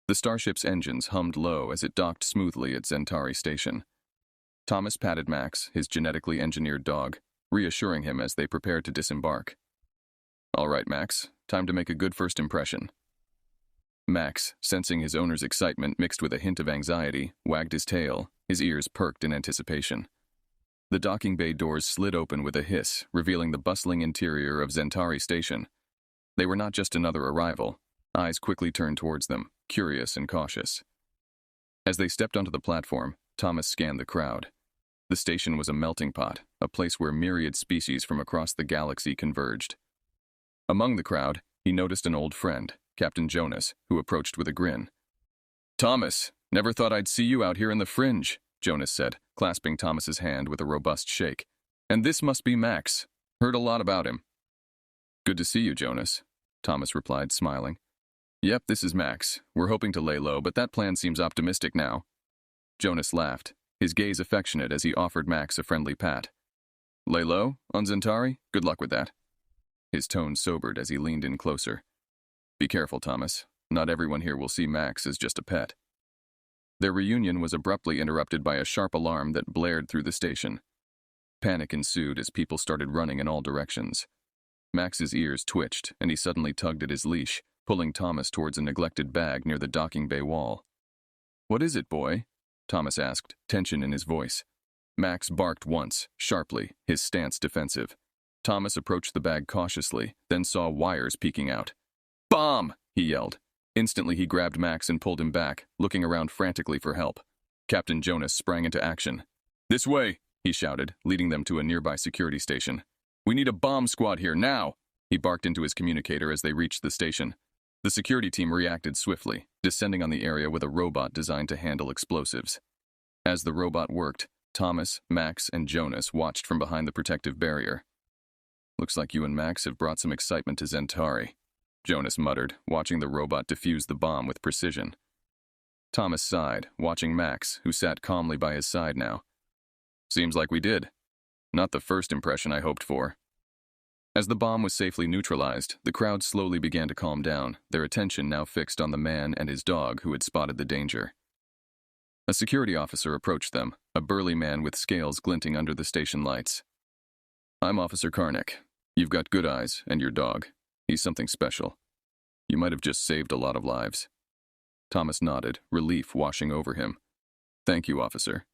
The starship's engines hummed low as it docked smoothly at Zentari Station. Thomas patted Max, his genetically engineered dog, reassuring him as they prepared to disembark. "All right, Max, time to make a good first impression." Max, sensing his owner's excitement mixed with a hint of anxiety, wagged his tail, his ears perked in anticipation. The docking bay doors slid open with a hiss, revealing the bustling interior of Zentari Station. They were not just another arrival. Eyes quickly turned towards them, curious and cautious. As they stepped onto the platform, Thomas scanned the crowd. The station was a melting pot, a place where myriad species from across the galaxy converged. Among the crowd, he noticed an old friend, Captain Jonas, who approached with a grin. "Thomas, never thought I'd see you out here in the fringe," Jonas said, clasping Thomas's hand with a robust shake. "And this must be Max. Heard a lot about him." "Good to see you, Jonas," Thomas replied, smiling. "Yep, this is Max. We're hoping to lay low, but that plan seems optimistic now." Jonas laughed, his gaze affectionate as he offered Max a friendly pat. "Lay low? On Zentari? Good luck with that." His tone sobered as he leaned in closer. "Be careful, Thomas. Not everyone here will see Max as just a pet." Their reunion was abruptly interrupted by a sharp alarm that blared through the station. Panic ensued as people started running in all directions. Max's ears twitched, and he suddenly tugged at his leash, pulling Thomas towards a neglected bag near the docking bay wall. "What is it, boy?" Thomas asked, tension in his voice. Max barked once, sharply, his stance defensive. Thomas approached the bag cautiously, then saw wires peeking out. "Bomb!" he yelled. Instantly he grabbed Max and pulled him back, looking around frantically for help. Captain Jonas sprang into action. "This way!" he shouted, leading them to a nearby security station. "We need a bomb squad here, now!" He barked into his communicator as they reached the station. The security team reacted swiftly, descending on the area with a robot designed to handle explosives. As the robot worked, Thomas, Max, and Jonas watched from behind the protective barrier. "Looks like you and Max have brought some excitement to Zentari," Jonas muttered, watching the robot defuse the bomb with precision. Thomas sighed, watching Max, who sat calmly by his side now. "Seems like we did. Not the first impression I hoped for." As the bomb was safely neutralized, the crowd slowly began to calm down, their attention now fixed on the man and his dog who had spotted the danger. A security officer approached them, a burly man with scales glinting under the station lights. "I'm Officer Karnak. You've got good eyes, and your dog. He's something special. You might have just saved a lot of lives." Thomas nodded, relief washing over him. "Thank you, officer.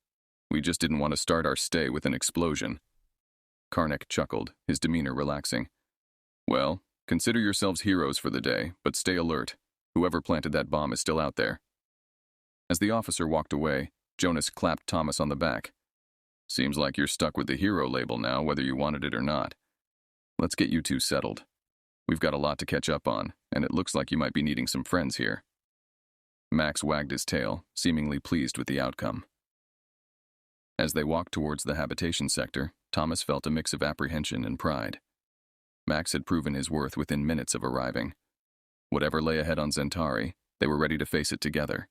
We just didn't want to start our stay with an explosion." Karnak chuckled, his demeanor relaxing. "Well, consider yourselves heroes for the day, but stay alert. Whoever planted that bomb is still out there." As the officer walked away, Jonas clapped Thomas on the back. "Seems like you're stuck with the hero label now, whether you wanted it or not. Let's get you two settled. We've got a lot to catch up on, and it looks like you might be needing some friends here." Max wagged his tail, seemingly pleased with the outcome. As they walked towards the habitation sector, Thomas felt a mix of apprehension and pride. Max had proven his worth within minutes of arriving. Whatever lay ahead on Zentari, they were ready to face it together.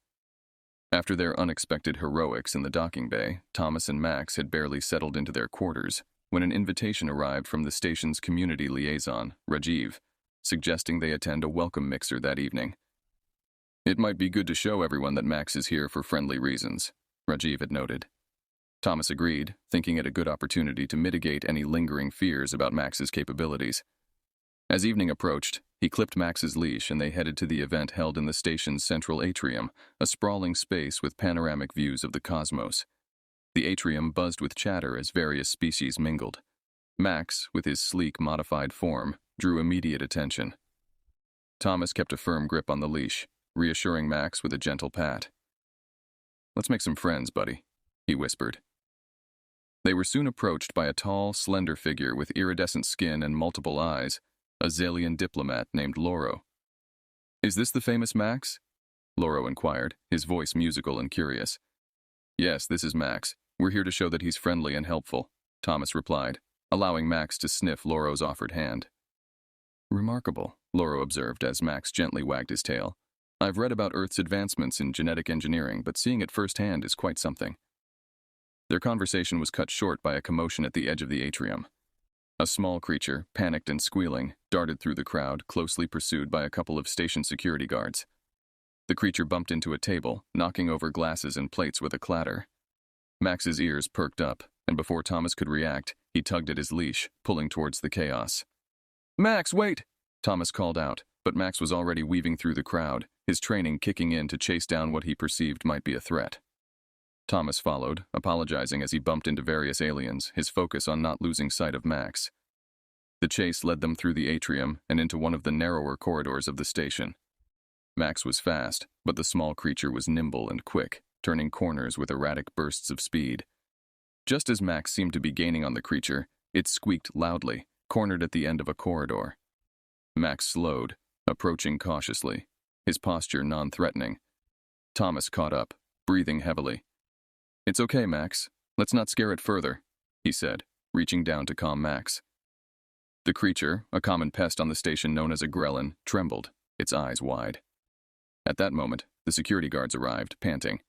After their unexpected heroics in the docking bay, Thomas and Max had barely settled into their quarters when an invitation arrived from the station's community liaison, Rajiv, suggesting they attend a welcome mixer that evening. "It might be good to show everyone that Max is here for friendly reasons," Rajiv had noted. Thomas agreed, thinking it a good opportunity to mitigate any lingering fears about Max's capabilities. As evening approached, he clipped Max's leash and they headed to the event held in the station's central atrium, a sprawling space with panoramic views of the cosmos. The atrium buzzed with chatter as various species mingled. Max, with his sleek, modified form, drew immediate attention. Thomas kept a firm grip on the leash, reassuring Max with a gentle pat. "Let's make some friends, buddy," he whispered. They were soon approached by a tall, slender figure with iridescent skin and multiple eyes, a Zalian diplomat named Loro. "Is this the famous Max?" Loro inquired, his voice musical and curious. "Yes, this is Max. We're here to show that he's friendly and helpful," Thomas replied, allowing Max to sniff Loro's offered hand. "Remarkable," Loro observed as Max gently wagged his tail. "I've read about Earth's advancements in genetic engineering, but seeing it firsthand is quite something." Their conversation was cut short by a commotion at the edge of the atrium. A small creature, panicked and squealing, darted through the crowd, closely pursued by a couple of station security guards. The creature bumped into a table, knocking over glasses and plates with a clatter. Max's ears perked up, and before Thomas could react, he tugged at his leash, pulling towards the chaos. "Max, wait!" Thomas called out, but Max was already weaving through the crowd, his training kicking in to chase down what he perceived might be a threat. Thomas followed, apologizing as he bumped into various aliens, his focus on not losing sight of Max. The chase led them through the atrium and into one of the narrower corridors of the station. Max was fast, but the small creature was nimble and quick, turning corners with erratic bursts of speed. Just as Max seemed to be gaining on the creature, it squeaked loudly, cornered at the end of a corridor. Max slowed, approaching cautiously, his posture non-threatening. Thomas caught up, breathing heavily. "It's okay, Max. Let's not scare it further," he said, reaching down to calm Max. The creature, a common pest on the station known as a grelin, trembled, its eyes wide. At that moment, the security guards arrived, panting.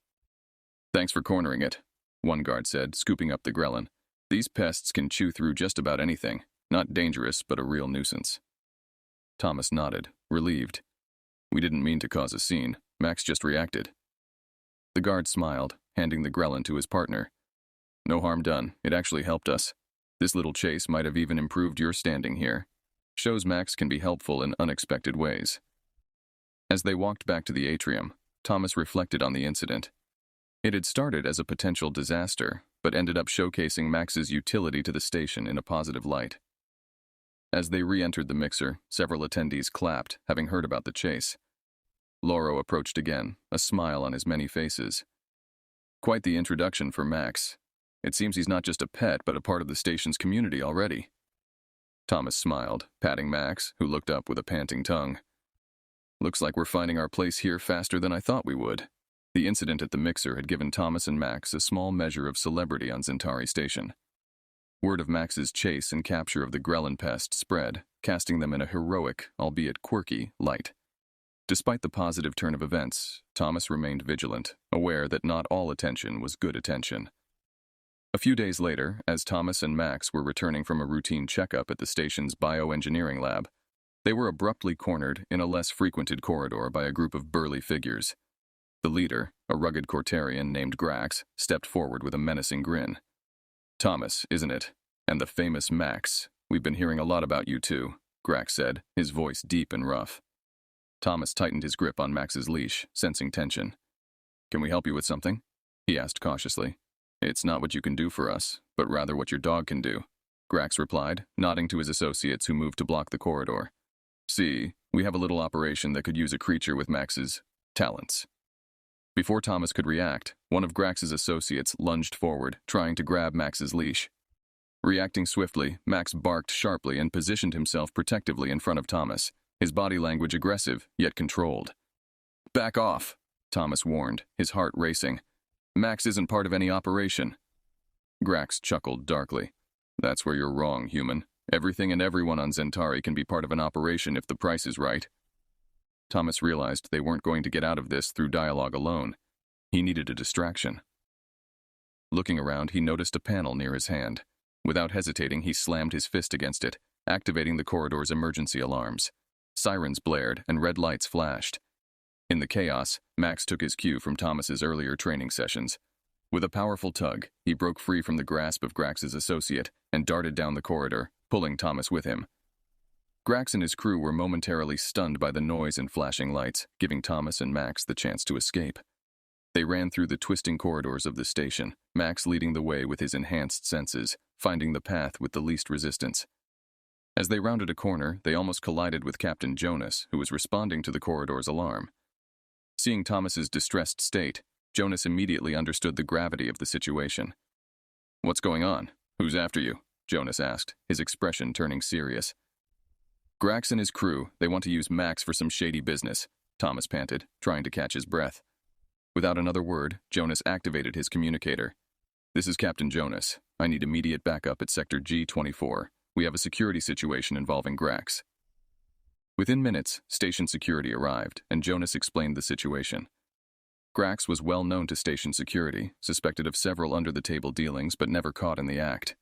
"Thanks for cornering it," one guard said, scooping up the grelin. "These pests can chew through just about anything. Not dangerous, but a real nuisance." Thomas nodded, relieved. "We didn't mean to cause a scene. Max just reacted." The guard smiled, handing the grelin to his partner. "No harm done. It actually helped us. This little chase might have even improved your standing here. Shows Max can be helpful in unexpected ways." As they walked back to the atrium, Thomas reflected on the incident. It had started as a potential disaster, but ended up showcasing Max's utility to the station in a positive light. As they re-entered the mixer, several attendees clapped, having heard about the chase. Loro approached again, a smile on his many faces. "Quite the introduction for Max. It seems he's not just a pet, but a part of the station's community already." Thomas smiled, patting Max, who looked up with a panting tongue. "Looks like we're finding our place here faster than I thought we would." The incident at the mixer had given Thomas and Max a small measure of celebrity on Centauri Station. Word of Max's chase and capture of the grelin pest spread, casting them in a heroic, albeit quirky, light. Despite the positive turn of events, Thomas remained vigilant, aware that not all attention was good attention. A few days later, as Thomas and Max were returning from a routine checkup at the station's bioengineering lab, they were abruptly cornered in a less frequented corridor by a group of burly figures. The leader, a rugged Cortarian named Grax, stepped forward with a menacing grin. "Thomas, isn't it? And the famous Max. We've been hearing a lot about you two," Grax said, his voice deep and rough. Thomas tightened his grip on Max's leash, sensing tension. "Can we help you with something?" he asked cautiously. "It's not what you can do for us, but rather what your dog can do," Grax replied, nodding to his associates who moved to block the corridor. "See, we have a little operation that could use a creature with Max's talents." Before Thomas could react, one of Grax's associates lunged forward, trying to grab Max's leash. Reacting swiftly, Max barked sharply and positioned himself protectively in front of Thomas, his body language aggressive, yet controlled. "Back off," Thomas warned, his heart racing. "Max isn't part of any operation." Grax chuckled darkly. "That's where you're wrong, human. Everything and everyone on Centauri can be part of an operation if the price is right." Thomas realized they weren't going to get out of this through dialogue alone. He needed a distraction. Looking around, he noticed a panel near his hand. Without hesitating, he slammed his fist against it, activating the corridor's emergency alarms. Sirens blared and red lights flashed. In the chaos, Max took his cue from Thomas's earlier training sessions. With a powerful tug, he broke free from the grasp of Grax's associate and darted down the corridor, pulling Thomas with him. Grax and his crew were momentarily stunned by the noise and flashing lights, giving Thomas and Max the chance to escape. They ran through the twisting corridors of the station, Max leading the way with his enhanced senses, finding the path with the least resistance. As they rounded a corner, they almost collided with Captain Jonas, who was responding to the corridor's alarm. Seeing Thomas's distressed state, Jonas immediately understood the gravity of the situation. "What's going on? Who's after you?" Jonas asked, his expression turning serious. "Grax and his crew, they want to use Max for some shady business," Thomas panted, trying to catch his breath. Without another word, Jonas activated his communicator. "This is Captain Jonas. I need immediate backup at Sector G24. We have a security situation involving Grax." Within minutes, station security arrived, and Jonas explained the situation. Grax was well known to station security, suspected of several under-the-table dealings but never caught in the act.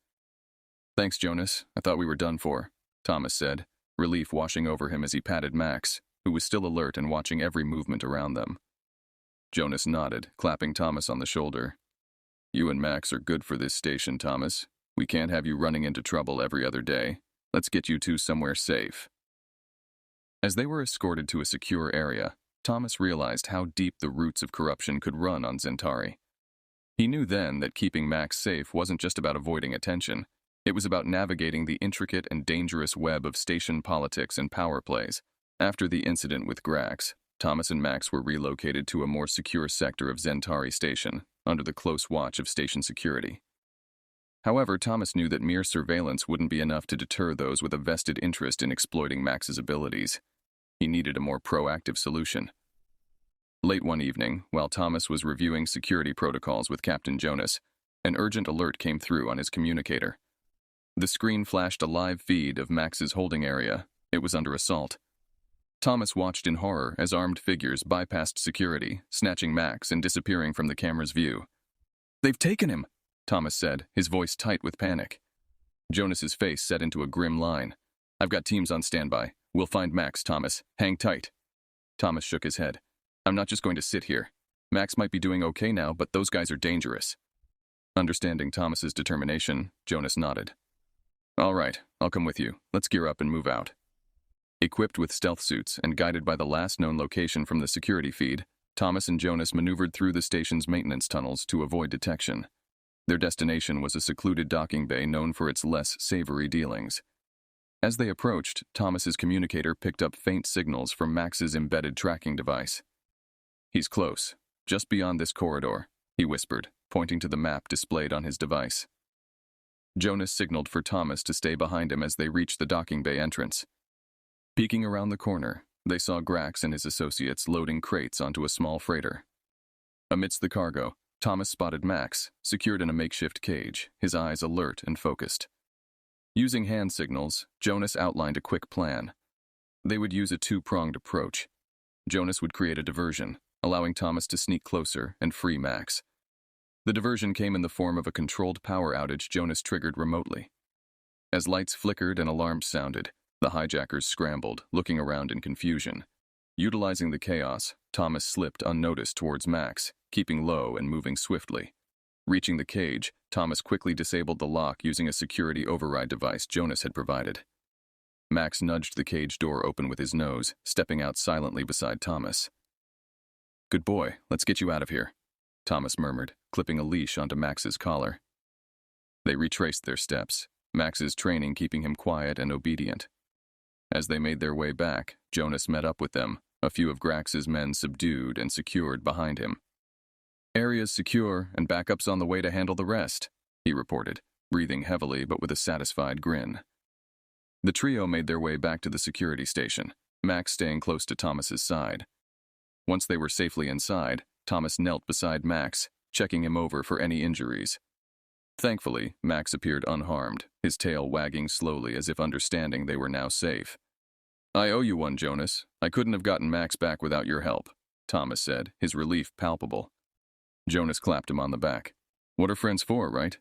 "Thanks, Jonas. I thought we were done for," Thomas said, relief washing over him as he patted Max, who was still alert and watching every movement around them. Jonas nodded, clapping Thomas on the shoulder. You and Max are good for this station, Thomas. We can't have you running into trouble every other day. Let's get you two somewhere safe. As they were escorted to a secure area, Thomas realized how deep the roots of corruption could run on Centauri. He knew then that keeping Max safe wasn't just about avoiding attention. It was about navigating the intricate and dangerous web of station politics and power plays. After the incident with Grax, Thomas and Max were relocated to a more secure sector of Centauri Station, under the close watch of station security. However, Thomas knew that mere surveillance wouldn't be enough to deter those with a vested interest in exploiting Max's abilities. He needed a more proactive solution. Late one evening, while Thomas was reviewing security protocols with Captain Jonas, an urgent alert came through on his communicator. The screen flashed a live feed of Max's holding area. It was under assault. Thomas watched in horror as armed figures bypassed security, snatching Max and disappearing from the camera's view. "They've taken him," Thomas said, his voice tight with panic. Jonas's face set into a grim line. "I've got teams on standby. We'll find Max, Thomas. Hang tight." Thomas shook his head. "I'm not just going to sit here. Max might be doing okay now, but those guys are dangerous." Understanding Thomas's determination, Jonas nodded. "All right, I'll come with you. Let's gear up and move out." Equipped with stealth suits and guided by the last known location from the security feed, Thomas and Jonas maneuvered through the station's maintenance tunnels to avoid detection. Their destination was a secluded docking bay known for its less savory dealings. As they approached, Thomas's communicator picked up faint signals from Max's embedded tracking device. "He's close, just beyond this corridor," he whispered, pointing to the map displayed on his device. Jonas signaled for Thomas to stay behind him as they reached the docking bay entrance. Peeking around the corner, they saw Grax and his associates loading crates onto a small freighter. Amidst the cargo, Thomas spotted Max, secured in a makeshift cage, his eyes alert and focused. Using hand signals, Jonas outlined a quick plan. They would use a two-pronged approach. Jonas would create a diversion, allowing Thomas to sneak closer and free Max. The diversion came in the form of a controlled power outage Jonas triggered remotely. As lights flickered and alarms sounded, the hijackers scrambled, looking around in confusion. Utilizing the chaos, Thomas slipped unnoticed towards Max, keeping low and moving swiftly. Reaching the cage, Thomas quickly disabled the lock using a security override device Jonas had provided. Max nudged the cage door open with his nose, stepping out silently beside Thomas. "Good boy, let's get you out of here," Thomas murmured, clipping a leash onto Max's collar. They retraced their steps, Max's training keeping him quiet and obedient. As they made their way back, Jonas met up with them, a few of Grax's men subdued and secured behind him. "Area's secure, and backup's on the way to handle the rest," he reported, breathing heavily but with a satisfied grin. The trio made their way back to the security station, Max staying close to Thomas's side. Once they were safely inside, Thomas knelt beside Max, checking him over for any injuries. Thankfully, Max appeared unharmed, his tail wagging slowly as if understanding they were now safe. "I owe you one, Jonas. I couldn't have gotten Max back without your help," Thomas said, his relief palpable. Jonas clapped him on the back. "What are friends for, right?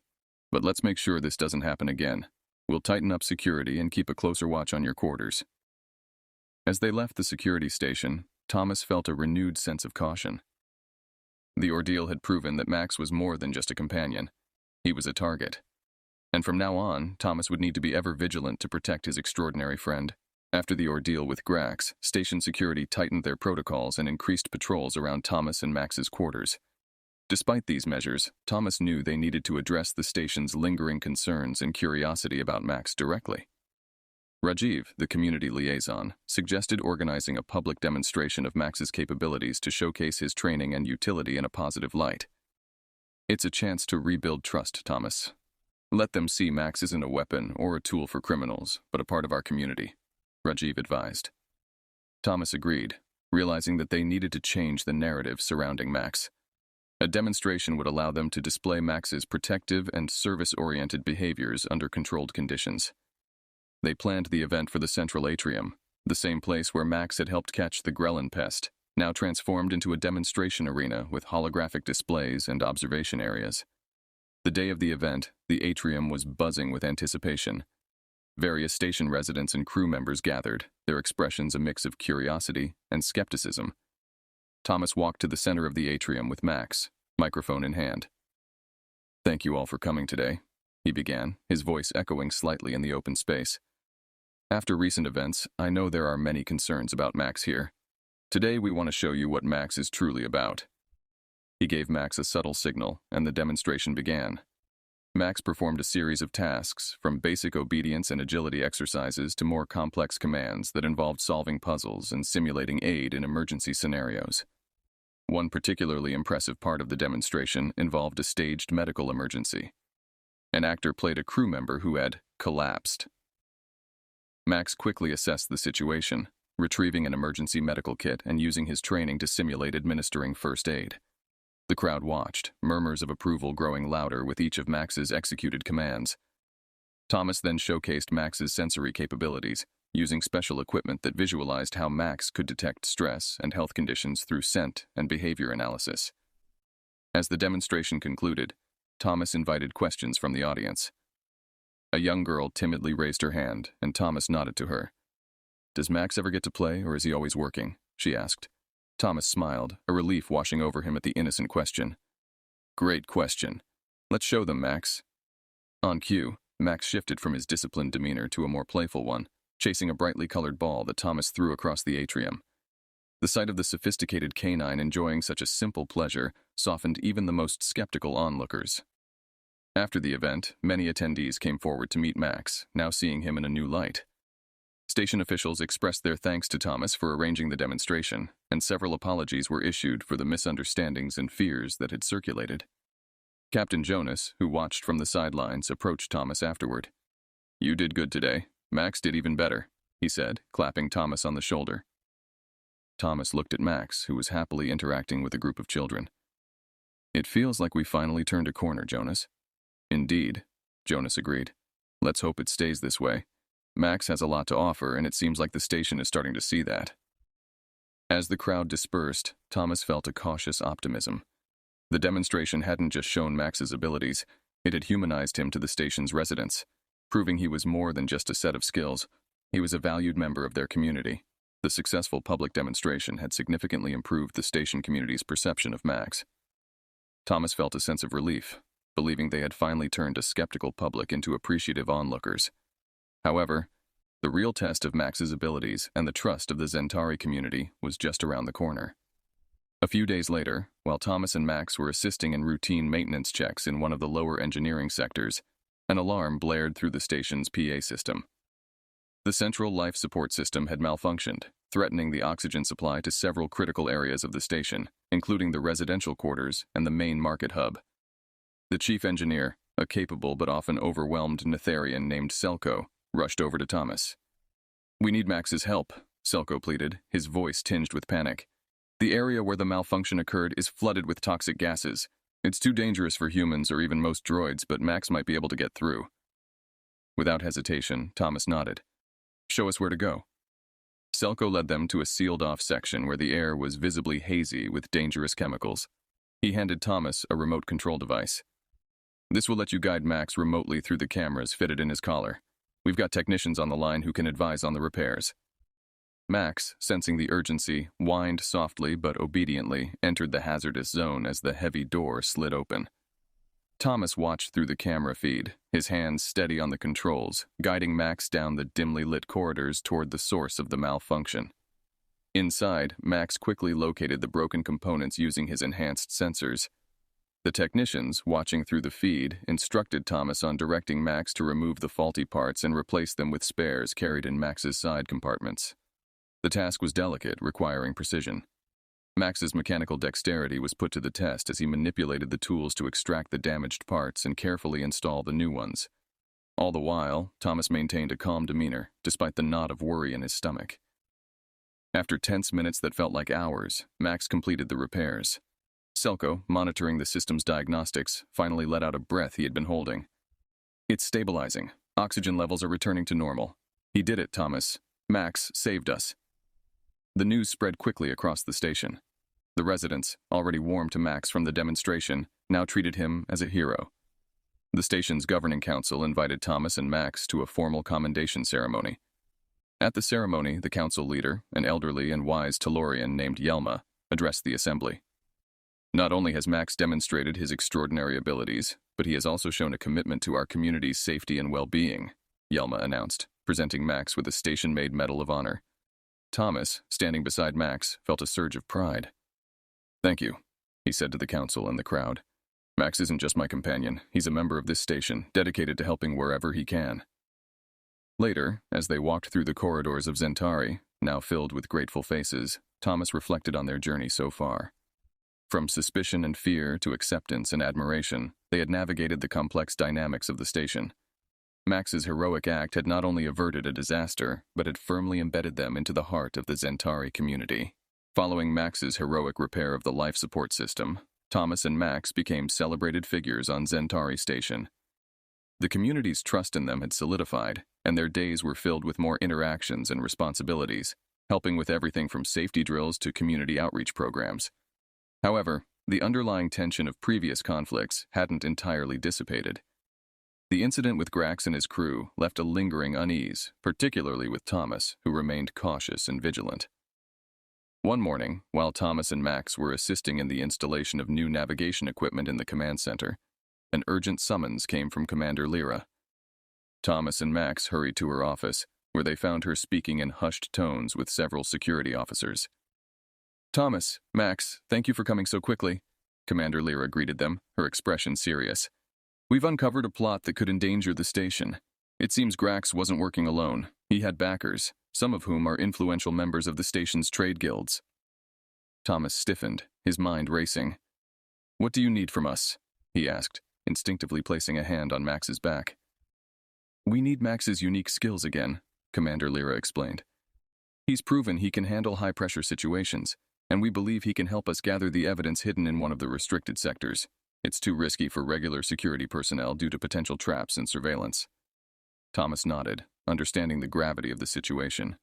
But let's make sure this doesn't happen again. We'll tighten up security and keep a closer watch on your quarters." As they left the security station, Thomas felt a renewed sense of caution. The ordeal had proven that Max was more than just a companion. He was a target. And from now on, Thomas would need to be ever vigilant to protect his extraordinary friend. After the ordeal with Grax, station security tightened their protocols and increased patrols around Thomas and Max's quarters. Despite these measures, Thomas knew they needed to address the station's lingering concerns and curiosity about Max directly. Rajiv, the community liaison, suggested organizing a public demonstration of Max's capabilities to showcase his training and utility in a positive light. "It's a chance to rebuild trust, Thomas. Let them see Max isn't a weapon or a tool for criminals, but a part of our community," Rajiv advised. Thomas agreed, realizing that they needed to change the narrative surrounding Max. A demonstration would allow them to display Max's protective and service-oriented behaviors under controlled conditions. They planned the event for the central atrium, the same place where Max had helped catch the Grelin pest, now transformed into a demonstration arena with holographic displays and observation areas. The day of the event, the atrium was buzzing with anticipation. Various station residents and crew members gathered, their expressions a mix of curiosity and skepticism. Thomas walked to the center of the atrium with Max, microphone in hand. "Thank you all for coming today," he began, his voice echoing slightly in the open space. "After recent events, I know there are many concerns about Max here. Today we want to show you what Max is truly about." He gave Max a subtle signal, and the demonstration began. Max performed a series of tasks, from basic obedience and agility exercises to more complex commands that involved solving puzzles and simulating aid in emergency scenarios. One particularly impressive part of the demonstration involved a staged medical emergency. An actor played a crew member who had collapsed. Max quickly assessed the situation, retrieving an emergency medical kit and using his training to simulate administering first aid. The crowd watched, murmurs of approval growing louder with each of Max's executed commands. Thomas then showcased Max's sensory capabilities, using special equipment that visualized how Max could detect stress and health conditions through scent and behavior analysis. As the demonstration concluded, Thomas invited questions from the audience. A young girl timidly raised her hand, and Thomas nodded to her. "Does Max ever get to play, or is he always working?" she asked. Thomas smiled, a relief washing over him at the innocent question. "Great question. Let's show them, Max." On cue, Max shifted from his disciplined demeanor to a more playful one, chasing a brightly colored ball that Thomas threw across the atrium. The sight of the sophisticated canine enjoying such a simple pleasure softened even the most skeptical onlookers. After the event, many attendees came forward to meet Max, now seeing him in a new light. Station officials expressed their thanks to Thomas for arranging the demonstration, and several apologies were issued for the misunderstandings and fears that had circulated. Captain Jonas, who watched from the sidelines, approached Thomas afterward. "You did good today. Max did even better," he said, clapping Thomas on the shoulder. Thomas looked at Max, who was happily interacting with a group of children. "It feels like we finally turned a corner, Jonas." "Indeed," Jonas agreed. "Let's hope it stays this way. Max has a lot to offer, and it seems like the station is starting to see that." As the crowd dispersed, Thomas felt a cautious optimism. The demonstration hadn't just shown Max's abilities, it had humanized him to the station's residents, proving he was more than just a set of skills. He was a valued member of their community. The successful public demonstration had significantly improved the station community's perception of Max. Thomas felt a sense of relief, believing they had finally turned a skeptical public into appreciative onlookers. However, the real test of Max's abilities and the trust of the Zentari community was just around the corner. A few days later, while Thomas and Max were assisting in routine maintenance checks in one of the lower engineering sectors, an alarm blared through the station's PA system. The central life support system had malfunctioned, threatening the oxygen supply to several critical areas of the station, including the residential quarters and the main market hub. The chief engineer, a capable but often overwhelmed Netherian named Selko, rushed over to Thomas. "We need Max's help," Selko pleaded, his voice tinged with panic. "The area where the malfunction occurred is flooded with toxic gases. It's too dangerous for humans or even most droids, but Max might be able to get through." Without hesitation, Thomas nodded. "Show us where to go." Selko led them to a sealed-off section where the air was visibly hazy with dangerous chemicals. He handed Thomas a remote control device. "This will let you guide Max remotely through the cameras fitted in his collar. We've got technicians on the line who can advise on the repairs." Max, sensing the urgency, whined softly but obediently, entered the hazardous zone as the heavy door slid open. Thomas watched through the camera feed, his hands steady on the controls, guiding Max down the dimly lit corridors toward the source of the malfunction. Inside, Max quickly located the broken components using his enhanced sensors. The technicians, watching through the feed, instructed Thomas on directing Max to remove the faulty parts and replace them with spares carried in Max's side compartments. The task was delicate, requiring precision. Max's mechanical dexterity was put to the test as he manipulated the tools to extract the damaged parts and carefully install the new ones. All the while, Thomas maintained a calm demeanor, despite the knot of worry in his stomach. After tense minutes that felt like hours, Max completed the repairs. Selko, monitoring the system's diagnostics, finally let out a breath he had been holding. "It's stabilizing. Oxygen levels are returning to normal. He did it, Thomas. Max saved us." The news spread quickly across the station. The residents, already warm to Max from the demonstration, now treated him as a hero. The station's governing council invited Thomas and Max to a formal commendation ceremony. At the ceremony, the council leader, an elderly and wise Tellurian named Yelma, addressed the assembly. Not only has Max demonstrated his extraordinary abilities, but he has also shown a commitment to our community's safety and well-being, Yelma announced, presenting Max with a station-made Medal of Honor. Thomas, standing beside Max, felt a surge of pride. "Thank you," he said to the council and the crowd. "Max isn't just my companion, he's a member of this station, dedicated to helping wherever he can." Later, as they walked through the corridors of Zentari, now filled with grateful faces, Thomas reflected on their journey so far. From suspicion and fear to acceptance and admiration, they had navigated the complex dynamics of the station. Max's heroic act had not only averted a disaster, but had firmly embedded them into the heart of the Zentari community. Following Max's heroic repair of the life support system, Thomas and Max became celebrated figures on Zentari Station. The community's trust in them had solidified, and their days were filled with more interactions and responsibilities, helping with everything from safety drills to community outreach programs. However, the underlying tension of previous conflicts hadn't entirely dissipated. The incident with Grax and his crew left a lingering unease, particularly with Thomas, who remained cautious and vigilant. One morning, while Thomas and Max were assisting in the installation of new navigation equipment in the command center, an urgent summons came from Commander Lyra. Thomas and Max hurried to her office, where they found her speaking in hushed tones with several security officers. "Thomas, Max, thank you for coming so quickly," Commander Lyra greeted them, her expression serious. "We've uncovered a plot that could endanger the station. It seems Grax wasn't working alone. He had backers, some of whom are influential members of the station's trade guilds." Thomas stiffened, his mind racing. "What do you need from us?" he asked, instinctively placing a hand on Max's back. "We need Max's unique skills again," Commander Lyra explained. "He's proven he can handle high-pressure situations, and we believe he can help us gather the evidence hidden in one of the restricted sectors. It's too risky for regular security personnel due to potential traps and surveillance." Thomas nodded, understanding the gravity of the situation.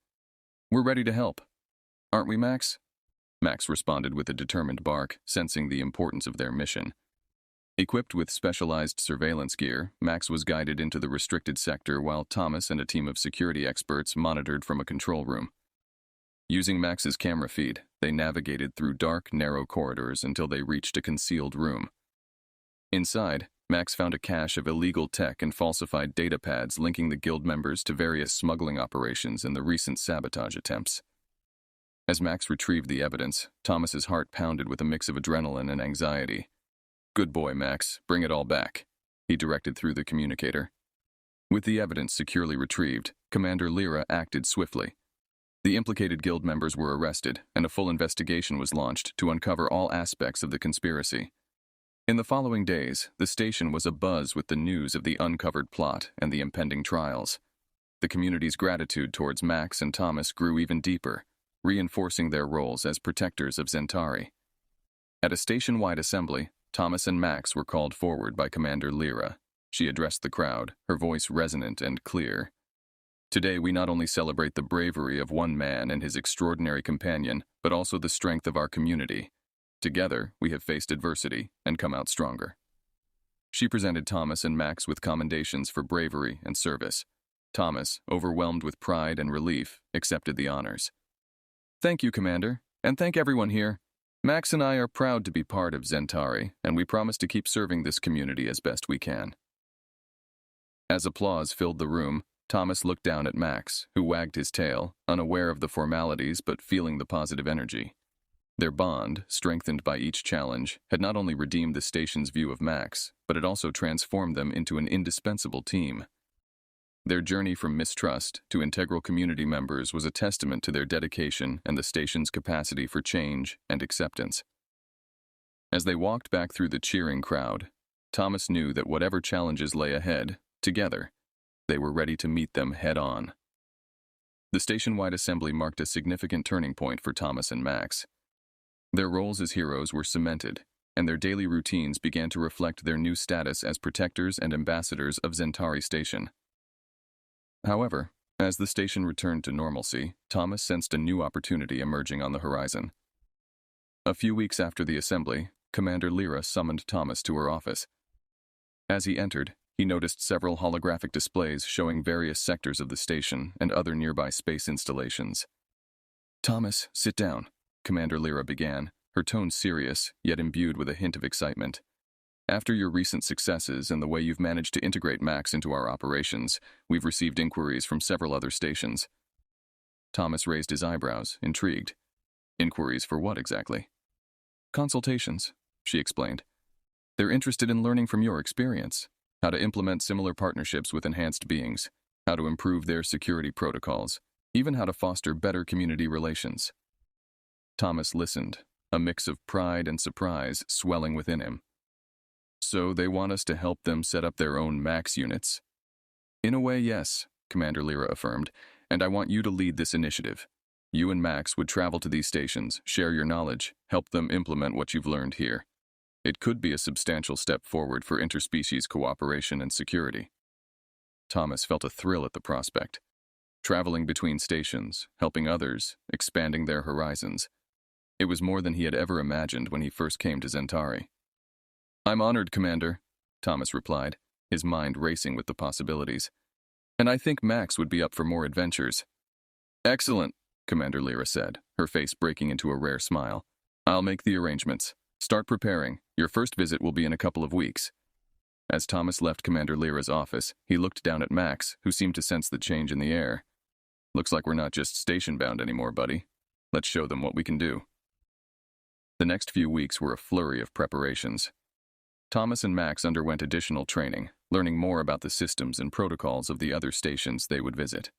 "We're ready to help. Aren't we, Max?" Max responded with a determined bark, sensing the importance of their mission. Equipped with specialized surveillance gear, Max was guided into the restricted sector while Thomas and a team of security experts monitored from a control room. Using Max's camera feed, they navigated through dark, narrow corridors until they reached a concealed room. Inside, Max found a cache of illegal tech and falsified data pads linking the guild members to various smuggling operations and the recent sabotage attempts. As Max retrieved the evidence, Thomas's heart pounded with a mix of adrenaline and anxiety. "Good boy, Max. Bring it all back," he directed through the communicator. With the evidence securely retrieved, Commander Lyra acted swiftly. The implicated guild members were arrested, and a full investigation was launched to uncover all aspects of the conspiracy. In the following days, the station was abuzz with the news of the uncovered plot and the impending trials. The community's gratitude towards Max and Thomas grew even deeper, reinforcing their roles as protectors of Zentari. At a station-wide assembly, Thomas and Max were called forward by Commander Lyra. She addressed the crowd, her voice resonant and clear. "Today we not only celebrate the bravery of one man and his extraordinary companion, but also the strength of our community. Together, we have faced adversity and come out stronger." She presented Thomas and Max with commendations for bravery and service. Thomas, overwhelmed with pride and relief, accepted the honors. "Thank you, Commander, and thank everyone here. Max and I are proud to be part of Zentari, and we promise to keep serving this community as best we can." As applause filled the room, Thomas looked down at Max, who wagged his tail, unaware of the formalities but feeling the positive energy. Their bond, strengthened by each challenge, had not only redeemed the station's view of Max, but it also transformed them into an indispensable team. Their journey from mistrust to integral community members was a testament to their dedication and the station's capacity for change and acceptance. As they walked back through the cheering crowd, Thomas knew that whatever challenges lay ahead, together, they were ready to meet them head-on. The station-wide assembly marked a significant turning point for Thomas and Max. Their roles as heroes were cemented, and their daily routines began to reflect their new status as protectors and ambassadors of Zentari Station. However, as the station returned to normalcy, Thomas sensed a new opportunity emerging on the horizon. A few weeks after the assembly, Commander Lyra summoned Thomas to her office. As he entered, he noticed several holographic displays showing various sectors of the station and other nearby space installations. "Thomas, sit down," Commander Lyra began, her tone serious, yet imbued with a hint of excitement. After your recent successes and the way you've managed to integrate Max into our operations, we've received inquiries from several other stations. Thomas raised his eyebrows, intrigued. Inquiries for what exactly? Consultations, she explained. They're interested in learning from your experience, how to implement similar partnerships with enhanced beings, how to improve their security protocols, even how to foster better community relations. Thomas listened, a mix of pride and surprise swelling within him. So they want us to help them set up their own Max units? In a way, yes, Commander Lyra affirmed, and I want you to lead this initiative. You and Max would travel to these stations, share your knowledge, help them implement what you've learned here. It could be a substantial step forward for interspecies cooperation and security. Thomas felt a thrill at the prospect. Traveling between stations, helping others, expanding their horizons. It was more than he had ever imagined when he first came to Zentari. I'm honored, Commander, Thomas replied, his mind racing with the possibilities. And I think Max would be up for more adventures. Excellent, Commander Lyra said, her face breaking into a rare smile. I'll make the arrangements. Start preparing. Your first visit will be in a couple of weeks. As Thomas left Commander Lyra's office, he looked down at Max, who seemed to sense the change in the air. Looks like we're not just station-bound anymore, buddy. Let's show them what we can do. The next few weeks were a flurry of preparations. Thomas and Max underwent additional training, learning more about the systems and protocols of the other stations they would visit.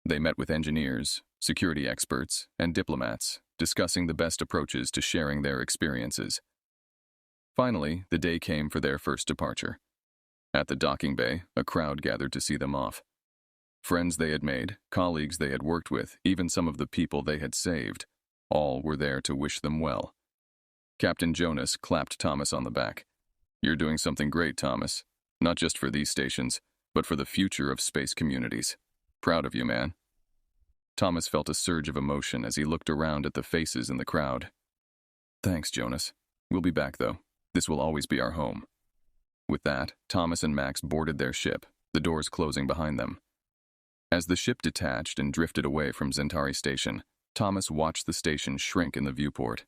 They met with engineers, security experts, and diplomats, discussing the best approaches to sharing their experiences. Finally, the day came for their first departure. At the docking bay, a crowd gathered to see them off. Friends they had made, colleagues they had worked with, even some of the people they had saved, all were there to wish them well. Captain Jonas clapped Thomas on the back. You're doing something great, Thomas. Not just for these stations, but for the future of space communities. Proud of you, man. Thomas felt a surge of emotion as he looked around at the faces in the crowd. Thanks, Jonas. We'll be back, though. This will always be our home. With that, Thomas and Max boarded their ship, the doors closing behind them. As the ship detached and drifted away from Zentari Station, Thomas watched the station shrink in the viewport.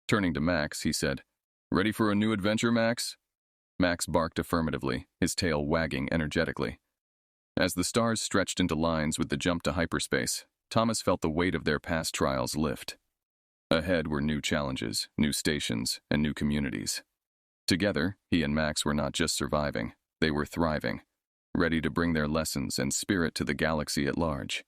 Turning to Max, he said, "Ready for a new adventure, Max?" Max barked affirmatively, his tail wagging energetically. As the stars stretched into lines with the jump to hyperspace, Thomas felt the weight of their past trials lift. Ahead were new challenges, new stations, and new communities. Together, he and Max were not just surviving, they were thriving, ready to bring their lessons and spirit to the galaxy at large.